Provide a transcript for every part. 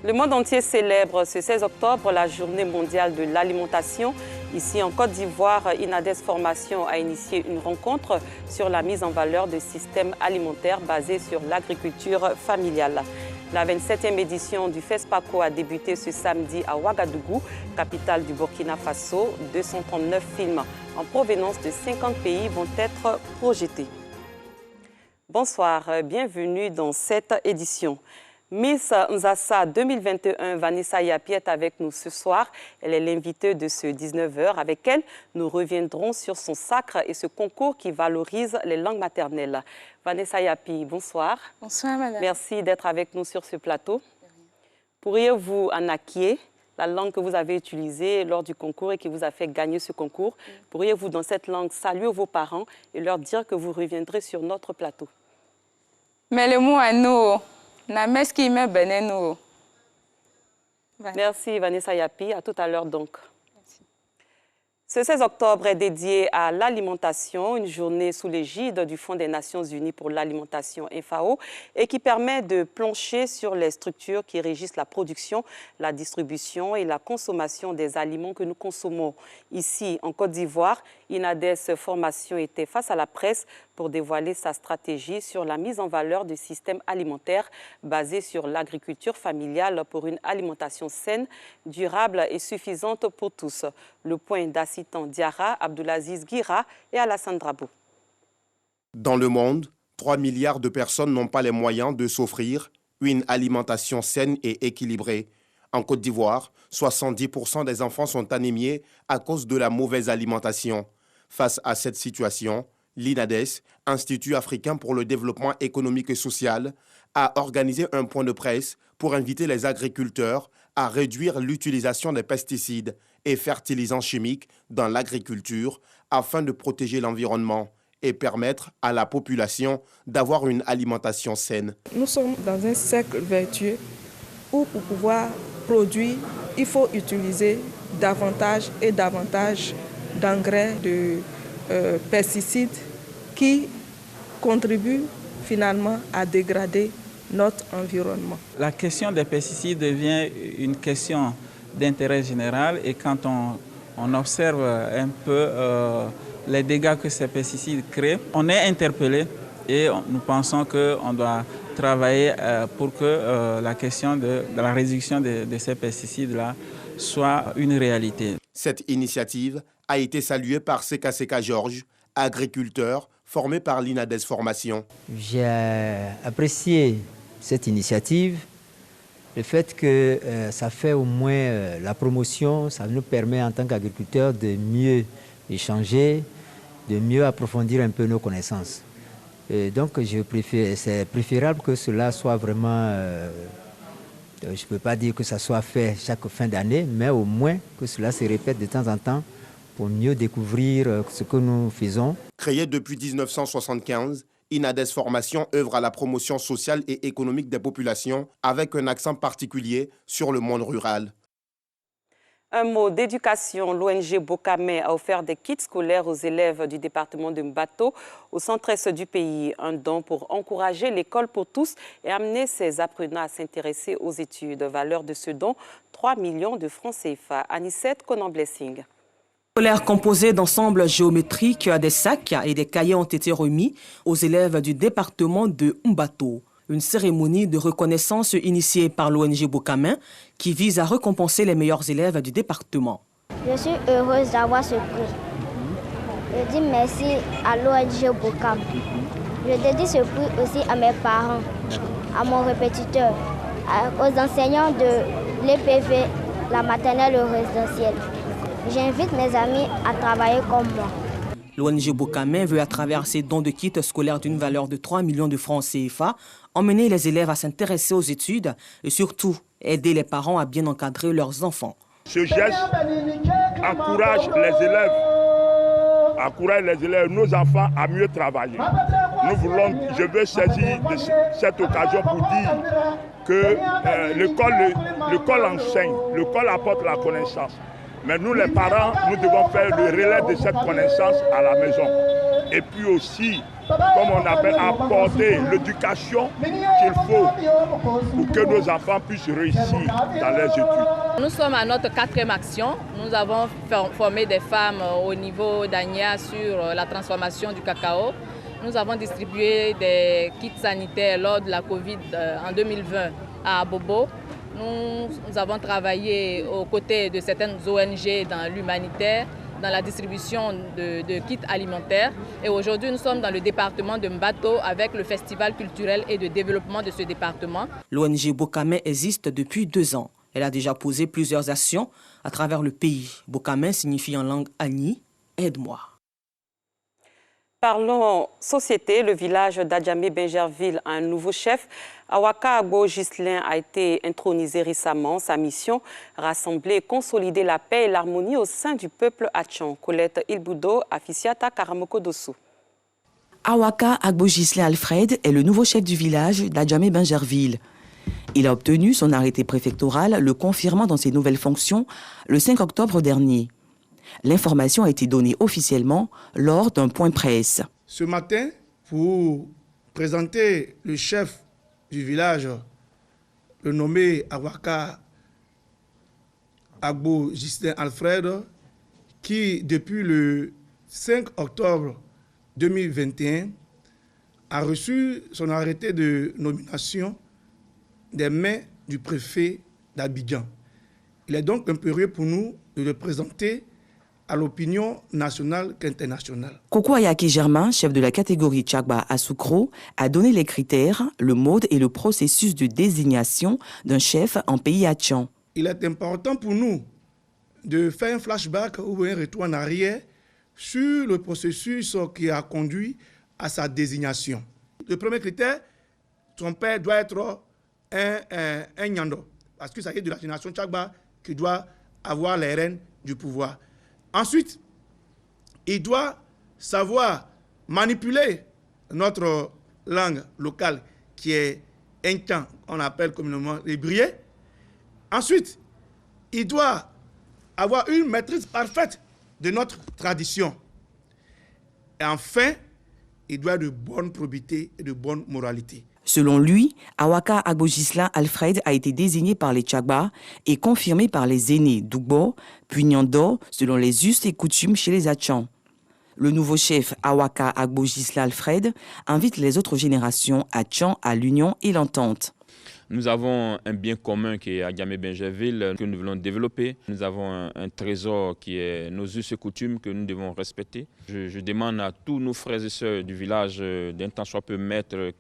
Le monde entier célèbre ce 16 octobre la journée mondiale de l'alimentation. Ici en Côte d'Ivoire, Inades Formation a initié une rencontre sur la mise en valeur de systèmes alimentaires basés sur l'agriculture familiale. La 27e édition du FESPACO a débuté ce samedi à Ouagadougou, capitale du Burkina Faso. 239 films en provenance de 50 pays vont être projetés. Bonsoir, bienvenue dans cette édition. Miss Nzassa 2021, Vanessa Yapi est avec nous ce soir. Elle est l'invitée de ce 19h. Avec elle, nous reviendrons sur son sacre et ce concours qui valorise les langues maternelles. Vanessa Yapi, bonsoir. Bonsoir, madame. Merci d'être avec nous sur ce plateau. Pourriez-vous en acquier la langue que vous avez utilisée lors du concours et qui vous a fait gagner ce concours? Pourriez-vous, dans cette langue, saluer vos parents et leur dire que vous reviendrez sur notre plateau? Mais le mot à nous. Merci Vanessa Yapi, à tout à l'heure donc. Merci. Ce 16 octobre est dédié à l'alimentation, une journée sous l'égide du Fonds des Nations Unies pour l'alimentation FAO et qui permet de plancher sur les structures qui régissent la production, la distribution et la consommation des aliments que nous consommons. Ici, en Côte d'Ivoire, Inades Formation était face à la presse pour dévoiler sa stratégie sur la mise en valeur du système alimentaire basé sur l'agriculture familiale pour une alimentation saine, durable et suffisante pour tous. Le point d'Assitan Diarra, Abdoulaziz Guira et Alassane Drabo. Dans le monde, 3 milliards de personnes n'ont pas les moyens de s'offrir une alimentation saine et équilibrée. En Côte d'Ivoire, 70% des enfants sont anémiés à cause de la mauvaise alimentation. Face à cette situation, l'INADES, Institut africain pour le développement économique et social, a organisé un point de presse pour inviter les agriculteurs à réduire l'utilisation des pesticides et fertilisants chimiques dans l'agriculture afin de protéger l'environnement et permettre à la population d'avoir une alimentation saine. Nous sommes dans un cercle vertueux où pour pouvoir produire, il faut utiliser davantage et davantage d'engrais, de pesticides qui contribuent finalement à dégrader notre environnement. La question des pesticides devient une question d'intérêt général et quand on observe un peu les dégâts que ces pesticides créent, on est interpellé et nous pensons qu'on doit travailler pour que la question de la réduction de ces pesticides-là soit une réalité. Cette initiative a été saluée par Seka Georges, agriculteur formé par l'INADES Formation. J'ai apprécié cette initiative, le fait que ça fait au moins la promotion, ça nous permet en tant qu'agriculteurs de mieux échanger, de mieux approfondir un peu nos connaissances. Et donc c'est préférable que cela soit vraiment, je ne peux pas dire que ça soit fait chaque fin d'année, mais au moins que cela se répète de temps en temps pour mieux découvrir ce que nous faisons. Créé depuis 1975, Inades Formation œuvre à la promotion sociale et économique des populations avec un accent particulier sur le monde rural. Un mot d'éducation, l'ONG Bokame a offert des kits scolaires aux élèves du département de Mbato au centre-est du pays. Un don pour encourager l'école pour tous et amener ses apprenants à s'intéresser aux études. Valeur de ce don, 3 millions de francs CFA. Anicette Conan-Blessing. Scolaires composés d'ensembles géométriques, des sacs et des cahiers ont été remis aux élèves du département de Mbato. Une cérémonie de reconnaissance initiée par l'ONG Bokame qui vise à récompenser les meilleurs élèves du département. Je suis heureuse d'avoir ce prix. Je dis merci à l'ONG Bokame. Je dédie ce prix aussi à mes parents, à mon répétiteur, aux enseignants de l'EPV, la maternelle et résidentielle. J'invite mes amis à travailler comme moi. L'ONG Bokame veut, à travers ses dons de kits scolaires d'une valeur de 3 millions de francs CFA, emmener les élèves à s'intéresser aux études et surtout aider les parents à bien encadrer leurs enfants. Ce geste encourage les élèves, nos enfants à mieux travailler. Je veux saisir de cette occasion pour dire que l'école enseigne, l'école apporte la connaissance. Mais nous, les parents, nous devons faire le relais de cette connaissance à la maison. et puis aussi, comme on appelle, apporter l'éducation qu'il faut pour que nos enfants puissent réussir dans leurs études. Nous sommes à notre 4e action. Nous avons formé des femmes au niveau d'Agna sur la transformation du cacao. Nous avons distribué des kits sanitaires lors de la Covid en 2020 à Abobo. Nous avons travaillé aux côtés de certaines ONG dans l'humanitaire, dans la distribution de kits alimentaires. Et aujourd'hui, nous sommes dans le département de Mbato avec le festival culturel et de développement de ce département. L'ONG Bokame existe depuis 2 ans. Elle a déjà posé plusieurs actions à travers le pays. Bokame signifie en langue Agni « aide-moi ». Parlons société. Le village d'Adjamé-Benjerville a un nouveau chef. Awaka Agbo Ghislain a été intronisé récemment. Sa mission, rassembler et consolider la paix et l'harmonie au sein du peuple Atchan. Colette Ilboudo, Afficiata Karamoko Dossou. Awaka Agbo Ghislain Alfred est le nouveau chef du village d'Adjamé-Benjerville. Il a obtenu son arrêté préfectoral le confirmant dans ses nouvelles fonctions le 5 octobre dernier. L'information a été donnée officiellement lors d'un point presse. Ce matin, pour présenter le chef du village, le nommé Awaka Agbo Ghislain Alfred, qui depuis le 5 octobre 2021 a reçu son arrêté de nomination des mains du préfet d'Abidjan. Il est donc impérieux pour nous de le présenter à l'opinion nationale qu'internationale. Koko Ayaki Germain, chef de la catégorie Tchagba à Soukro, a donné les critères, le mode et le processus de désignation d'un chef en pays Atchan. Il est important pour nous de faire un flashback ou un retour en arrière sur le processus qui a conduit à sa désignation. Le premier critère, son père doit être un Nyando, parce qu'il s'agit de la génération Tchagba qui doit avoir les rênes du pouvoir. Ensuite, il doit savoir manipuler notre langue locale qui est Incan, on appelle communément les briers. Ensuite, il doit avoir une maîtrise parfaite de notre tradition. Et enfin, il doit avoir de bonne probité et de bonne moralité. Selon lui, Awaka Agbo Ghislain Alfred a été désigné par les Tchagba et confirmé par les aînés Dougbo, puis Nyando, selon les us et coutumes chez les Atchans. Le nouveau chef Awaka Agbo Ghislain Alfred invite les autres générations Atchans à l'union et l'entente. Nous avons un bien commun qui est Adjamé-Benjerville que nous voulons développer. Nous avons un trésor qui est nos us et coutumes que nous devons respecter. Je demande à tous nos frères et sœurs du village d'un temps soit peu mettre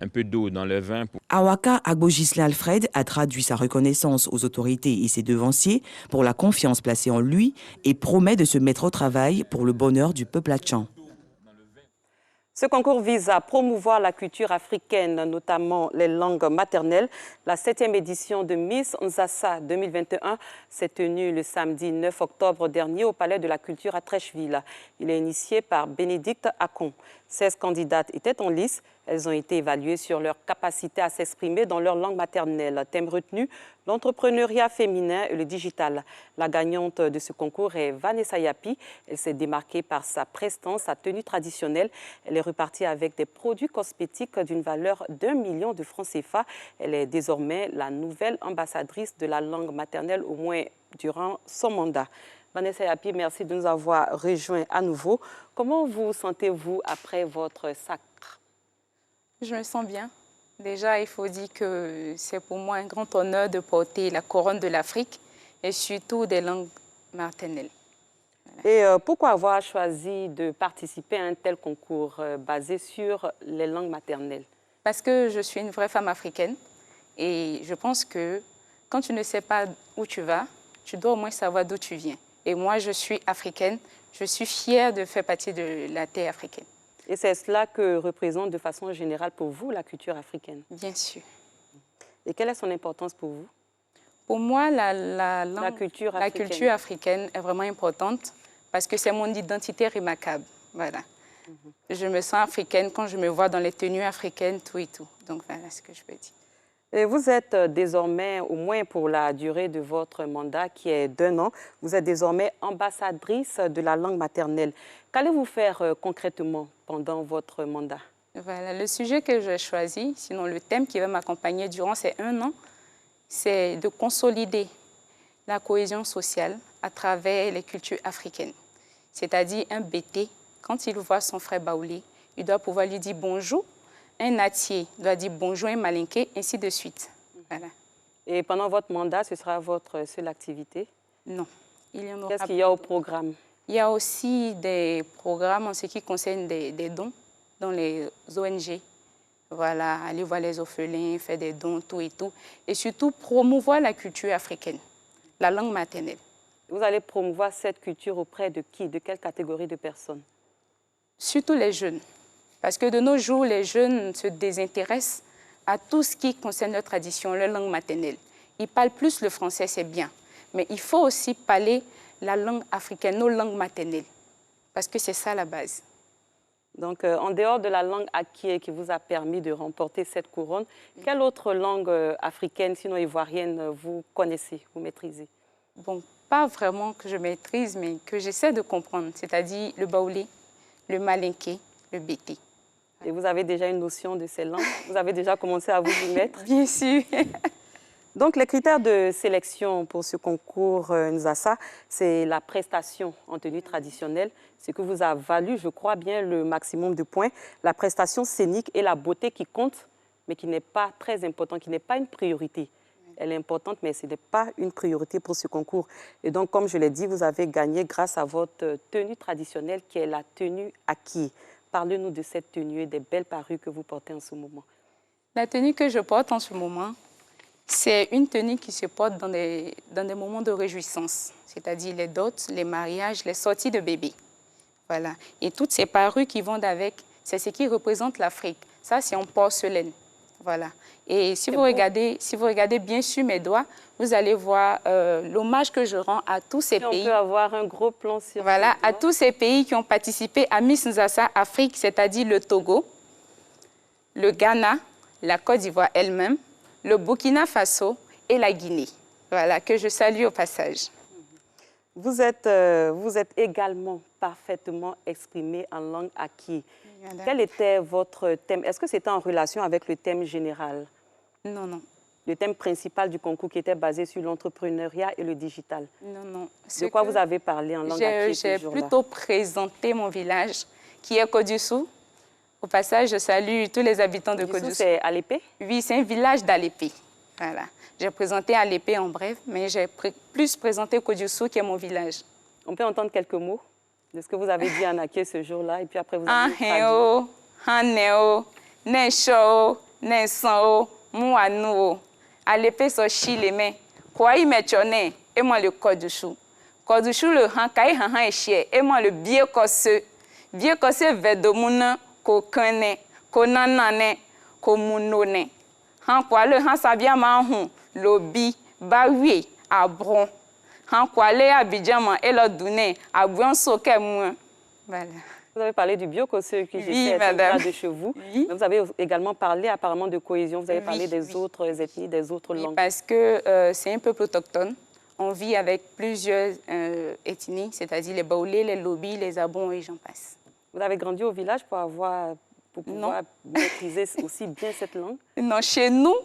un peu d'eau dans le vin. Awaka Agbo Ghislain Alfred a traduit sa reconnaissance aux autorités et ses devanciers pour la confiance placée en lui et promet de se mettre au travail pour le bonheur du peuple Atchan. Ce concours vise à promouvoir la culture africaine, notamment les langues maternelles. La 7e édition de Miss Nzassa 2021 s'est tenue le samedi 9 octobre dernier au Palais de la Culture à Trècheville. Il est initié par Bénédicte Akon. 16 candidates étaient en lice. Elles ont été évaluées sur leur capacité à s'exprimer dans leur langue maternelle. Thème retenu, l'entrepreneuriat féminin et le digital. La gagnante de ce concours est Vanessa Yapi. Elle s'est démarquée par sa prestance, sa tenue traditionnelle. Elle est repartie avec des produits cosmétiques d'une valeur d'1 million de francs CFA. Elle est désormais la nouvelle ambassadrice de la langue maternelle, au moins durant son mandat. Vanessa Yapi, merci de nous avoir rejoints à nouveau. Comment vous sentez-vous après votre sacre? Je me sens bien. Déjà, il faut dire que c'est pour moi un grand honneur de porter la couronne de l'Afrique et surtout des langues maternelles. Voilà. Et pourquoi avoir choisi de participer à un tel concours basé sur les langues maternelles? Parce que je suis une vraie femme africaine et je pense que quand tu ne sais pas où tu vas, tu dois au moins savoir d'où tu viens. Et moi, je suis africaine. Je suis fière de faire partie de la terre africaine. Et c'est cela que représente de façon générale pour vous la culture africaine? Bien sûr. Et quelle est son importance pour vous? Pour moi, la culture africaine est vraiment importante parce que c'est mon identité remarquable. Voilà. Je me sens africaine quand je me vois dans les tenues africaines, tout et tout. Donc voilà ce que je peux dire. Et vous êtes désormais, au moins pour la durée de votre mandat qui est d'1 an, vous êtes désormais ambassadrice de la langue maternelle. Qu'allez-vous faire concrètement pendant votre mandat? Voilà, le sujet que j'ai choisi, sinon le thème qui va m'accompagner durant ces 1 an, c'est de consolider la cohésion sociale à travers les cultures africaines. C'est-à-dire un Bété, quand il voit son frère Baoulé, il doit pouvoir lui dire bonjour. Un Natier doit dire bonjour, un Malinké, ainsi de suite. Voilà. Et pendant votre mandat, ce sera votre seule activité? Non. Qu'est-ce qu'il y a au programme? Il y a aussi des programmes en ce qui concerne des dons dans les ONG. Voilà, aller voir les orphelins, faire des dons, tout et tout. Et surtout, promouvoir la culture africaine, la langue maternelle. Vous allez promouvoir cette culture auprès de qui? De quelle catégorie de personnes? Surtout les jeunes. Parce que de nos jours, les jeunes se désintéressent à tout ce qui concerne leur tradition, leur langue maternelle. Ils parlent plus le français, c'est bien. Mais il faut aussi parler la langue africaine, nos langues maternelles. Parce que c'est ça la base. Donc, en dehors de la langue akie qui vous a permis de remporter cette couronne, quelle autre langue africaine, sinon ivoirienne, vous connaissez, vous maîtrisez? Bon, pas vraiment que je maîtrise, mais que j'essaie de comprendre. C'est-à-dire le baoulé, le malinké, le bété. Et vous avez déjà une notion de ces langues? Vous avez déjà commencé à vous y mettre? Bien sûr. Donc, les critères de sélection pour ce concours Nzassa, c'est la prestation en tenue traditionnelle, ce que vous a valu, je crois bien, le maximum de points, la prestation scénique et la beauté qui compte, mais qui n'est pas très importante, qui n'est pas une priorité. Elle est importante, mais ce n'est pas une priorité pour ce concours. Et donc, comme je l'ai dit, vous avez gagné grâce à votre tenue traditionnelle, qui est la tenue akie. Parlez-nous de cette tenue et des belles parures que vous portez en ce moment. La tenue que je porte en ce moment, c'est une tenue qui se porte dans des moments de réjouissance, c'est-à-dire les dots, les mariages, les sorties de bébés. Voilà. Et toutes ces parures qui vont avec, c'est ce qui représente l'Afrique. Ça, c'est en porcelaine. Voilà. Et si vous regardez bien sur mes doigts, vous allez voir l'hommage que je rends à tous ces pays. On peut avoir un gros plan sur voilà, à tous ces pays qui ont participé à Miss Nzassa Afrique, c'est-à-dire le Togo, le Ghana, la Côte d'Ivoire elle-même, le Burkina Faso et la Guinée. Voilà, que je salue au passage. Vous êtes également parfaitement exprimé en langue akie. Voilà. Quel était votre thème? Est-ce que c'était en relation avec le thème général? Non, non. Le thème principal du concours qui était basé sur l'entrepreneuriat et le digital? Non, non. De quoi vous avez parlé en langue akie ce jour-là? J'ai plutôt présenté mon village, qui est Kodoussou. Au passage, je salue tous les habitants de Kodoussou. C'est Alépé? Oui, c'est un village d'Alépé. Voilà. J'ai présenté Alépé en bref, mais j'ai plus présenté Kodoussou, qui est mon village. On peut entendre quelques mots de ce que vous avez dit en aké ce jour-là, et puis après vous avez traduit. Haneo, Nesho, Neso, Mouanou. Alépé so chileme. Quoi y metchone, et moi le Kodoussou. Kodoussou le han, kai han han et et moi le bié kosse. Bié kosse vedomouna, ko kane, ko nanane, ko mounone. Han quoi le han sabia mahon, lobi, bawi, abron. Han quoi le abidjaman et le douné, abouan soke mouin. Voilà. Vous avez parlé du biocosseux qui oui, madame. De chez vous. Oui. Vous avez également parlé apparemment de cohésion. Vous avez parlé des autres ethnies, des autres langues. Parce que c'est un peuple autochtone. On vit avec plusieurs ethnies, c'est-à-dire les Baoulés, les Lobis, les Abons et j'en passe. Vous avez grandi au village pour pouvoir maîtriser aussi bien cette langue? Non, chez nous,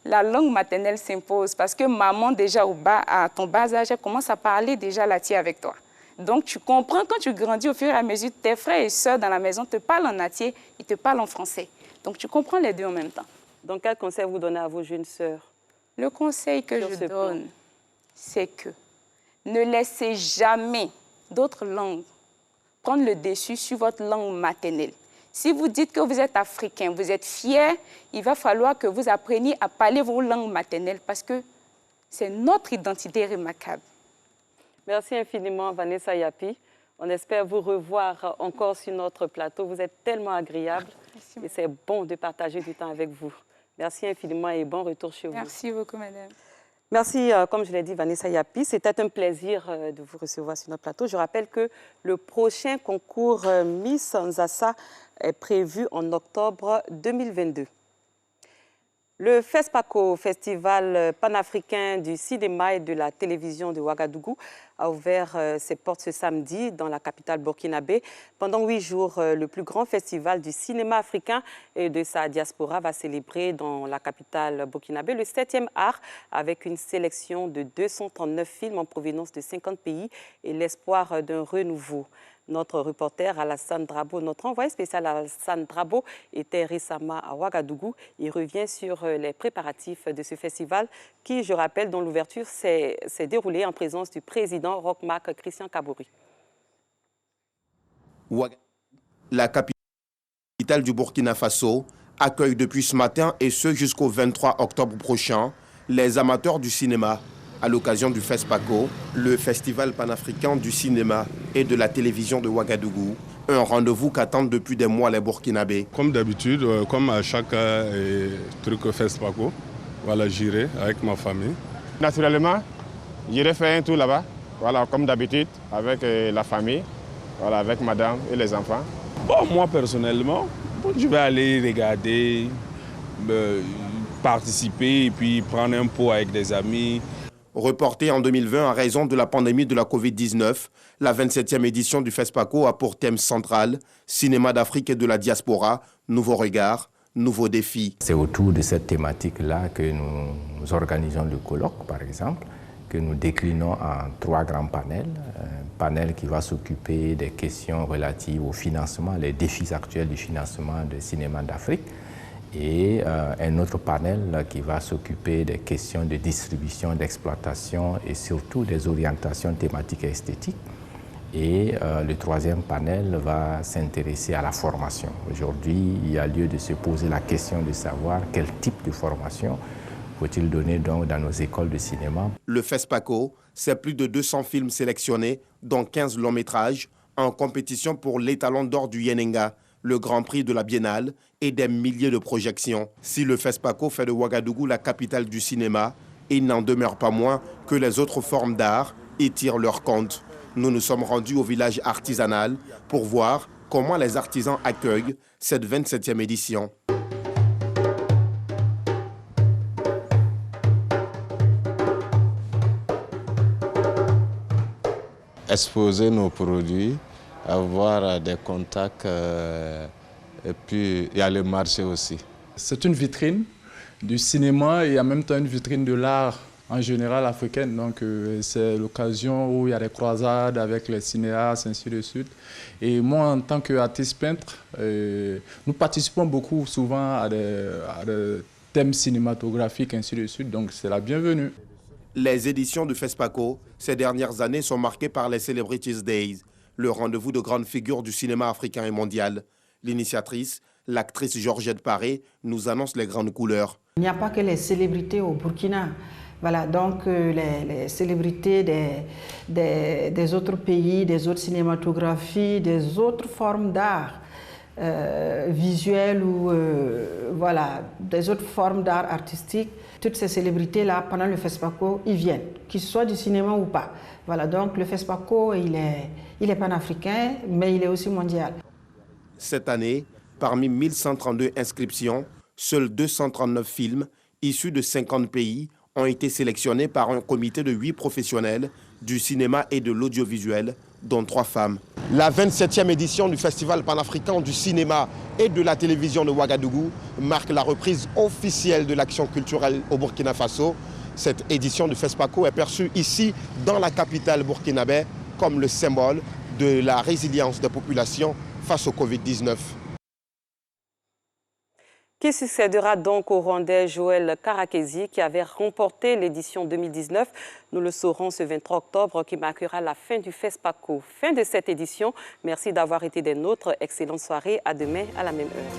la langue maternelle s'impose parce que maman, déjà à ton bas âge, elle commence à parler déjà l'atier avec toi. Donc, tu comprends, quand tu grandis au fur et à mesure, tes frères et sœurs dans la maison te parlent en atier, ils te parlent en français. Donc, tu comprends les deux en même temps. Donc, quel conseil vous donnez à vos jeunes sœurs? Le conseil que je donne, c'est que ne laissez jamais d'autres langues prendre le dessus sur votre langue maternelle. Si vous dites que vous êtes africain, vous êtes fier, il va falloir que vous appreniez à parler vos langues maternelles parce que c'est notre identité remarquable. Merci infiniment, Vanessa Yapi. On espère vous revoir encore sur notre plateau. Vous êtes tellement agréable et c'est bon de partager du temps avec vous. Merci infiniment et bon retour chez vous. Merci beaucoup, madame. Merci, comme je l'ai dit, Vanessa Yapi. C'était un plaisir de vous recevoir sur notre plateau. Je rappelle que le prochain concours Miss Nzassa est prévu en octobre 2022. Le FESPACO, Festival panafricain du cinéma et de la télévision de Ouagadougou, a ouvert ses portes ce samedi dans la capitale burkinabé. Pendant 8 jours, le plus grand festival du cinéma africain et de sa diaspora va célébrer dans la capitale burkinabé le 7e art avec une sélection de 239 films en provenance de 50 pays et l'espoir d'un renouveau. Notre reporter Alassane Drabo, notre envoyé spécial Alassane Drabo était récemment à Ouagadougou. Il revient sur les préparatifs de ce festival qui, je rappelle, dont l'ouverture s'est déroulée en présence du président Roch-Marc Christian Kabouri. La capitale du Burkina Faso accueille depuis ce matin et ce jusqu'au 23 octobre prochain les amateurs du cinéma. À l'occasion du FESPACO, le Festival panafricain du cinéma et de la télévision de Ouagadougou, un rendez-vous qu'attendent depuis des mois les Burkinabés. Comme d'habitude, comme à chaque truc FESPACO, voilà, j'irai avec ma famille. Naturellement, j'irai faire un tour là-bas, voilà, comme d'habitude, avec la famille, voilà, avec madame et les enfants. Bon, moi personnellement, je vais aller regarder, participer et puis prendre un pot avec des amis. Reportée en 2020 en raison de la pandémie de la Covid-19, la 27e édition du FESPACO a pour thème central « Cinéma d'Afrique et de la diaspora, nouveaux regards, nouveaux défis ». C'est autour de cette thématique-là que nous organisons le colloque, par exemple, que nous déclinons en 3 grands panels. Un panel qui va s'occuper des questions relatives au financement, les défis actuels du financement du cinéma d'Afrique. Et un autre panel qui va s'occuper des questions de distribution, d'exploitation et surtout des orientations thématiques et esthétiques. Et le 3e panel va s'intéresser à la formation. Aujourd'hui, il y a lieu de se poser la question de savoir quel type de formation faut-il donner donc dans nos écoles de cinéma. Le FESPACO, c'est plus de 200 films sélectionnés, dont 15 longs métrages, en compétition pour l'étalon d'or du Yenenga, le Grand Prix de la Biennale et des milliers de projections. Si le FESPACO fait de Ouagadougou la capitale du cinéma, il n'en demeure pas moins que les autres formes d'art y tirent leur compte. Nous nous sommes rendus au village artisanal pour voir comment les artisans accueillent cette 27e édition. Exposer nos produits, avoir des contacts et puis il y a le marché aussi. C'est une vitrine du cinéma et en même temps une vitrine de l'art en général africain. Donc c'est l'occasion où il y a des croisades avec les cinéastes, ainsi de suite. Et moi, en tant qu'artiste peintre, nous participons beaucoup souvent à des thèmes cinématographiques, ainsi de suite. Donc c'est la bienvenue. Les éditions du FESPACO, ces dernières années, sont marquées par les Celebrities Days, le rendez-vous de grandes figures du cinéma africain et mondial. L'initiatrice, l'actrice Georgette Paré, nous annonce les grandes couleurs. Il n'y a pas que les célébrités au Burkina. Voilà, donc les célébrités des autres pays, des autres cinématographies, des autres formes d'art visuel ou voilà, des autres formes d'art artistique. Toutes ces célébrités-là, pendant le FESPACO, ils viennent, qu'ils soient du cinéma ou pas. Voilà, donc le FESPACO, il est panafricain, mais il est aussi mondial. Cette année, parmi 1132 inscriptions, seuls 239 films issus de 50 pays ont été sélectionnés par un comité de 8 professionnels du cinéma et de l'audiovisuel, dont 3 femmes. La 27e édition du Festival panafricain du cinéma et de la télévision de Ouagadougou marque la reprise officielle de l'action culturelle au Burkina Faso. Cette édition du FESPACO est perçue ici, dans la capitale burkinabé, comme le symbole de la résilience des populations face au Covid-19. Qui succédera donc au Rwandais Joël Karakezi qui avait remporté l'édition 2019. Nous le saurons ce 23 octobre qui marquera la fin du FESPACO. Fin de cette édition. Merci d'avoir été des nôtres. Excellente soirée. À demain à la même heure.